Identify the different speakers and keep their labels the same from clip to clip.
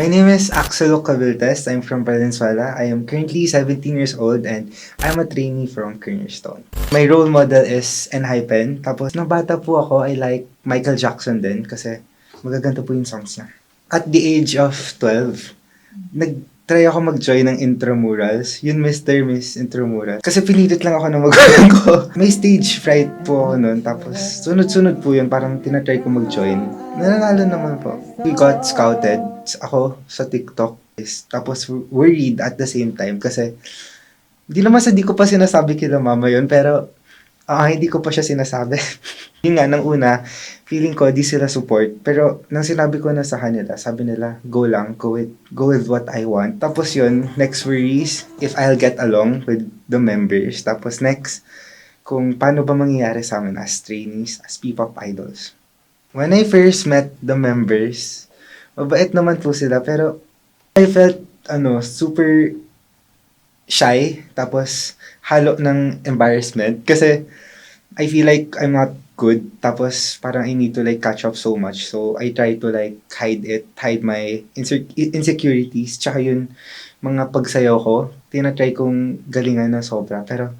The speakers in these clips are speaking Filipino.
Speaker 1: My name is Axel Cabiltes. I'm from Valenzuela. I am currently 17 years old and I'm a trainee from Cornerstone. My role model is Enhypen. Tapos, nung bata po ako, I like Michael Jackson din kasi magaganda po yung songs niya. At the age of 12, nag-try ako mag-join ng intramurals. Yun, Mr. Miss Intramural. Kasi pinilit lang ako ng magulang ko. May stage fright po ako nun. Tapos, sunod-sunod po yun. Parang tinatry ko mag-join. Nananalo naman po. We got scouted. Ako sa TikTok. Tapos, worried at the same time. Kasi, di ko pa sinasabi kila mama yun. Pero, hindi ko pa siya sinasabi. Yun nga, nang una, feeling ko di sila support. Pero nang sinabi ko na sa kanila, sabi nila, go lang, go with what I want. Tapos yun, next worries, if I'll get along with the members. Tapos next, kung paano ba mangyayari sa amin as trainees, as P-pop idols. When I first met the members, mabait naman po sila, pero I felt, super shy, tapos halo ng embarrassment. Kasi I feel like I'm not good. Tapos parang I need to like catch up so much. So I try to like hide my insecurities. Tsaka yun, mga pagsayaw ko, tinatry kong galingan na sobra. Pero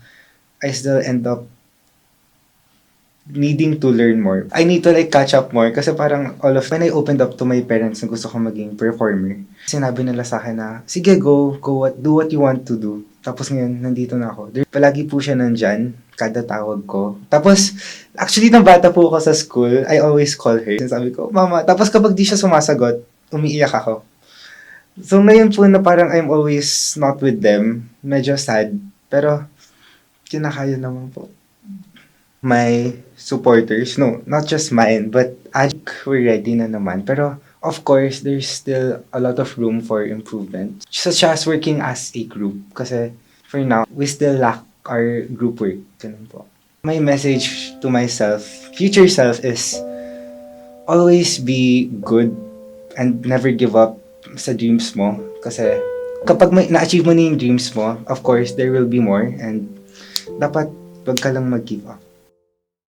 Speaker 1: I still end up needing to learn more. I need to like catch up more kasi parang when I opened up to my parents na gusto ko maging performer, sinabi nila sa akin na, sige do what you want to do. Tapos ngayon, nandito na ako. Palagi po siya nandyan, kada tawag ko. Tapos, actually, nang bata po ako sa school, I always call her. Sabi ko, mama. Tapos kapag di siya sumasagot, umiiyak ako. So ngayon po na parang I'm always not with them, medyo sad. Pero, kinakaya naman po. My supporters, no, not just mine, but I think we're ready na naman. Pero, of course, there's still a lot of room for improvement. Such as working as a group. Kasi, for now, we still lack our group work. Ganun po. My message to myself, future self, is always be good and never give up sa dreams mo. Kasi, kapag na-achieve mo na yung dreams mo, of course, there will be more. And, dapat, wag ka lang mag-give up.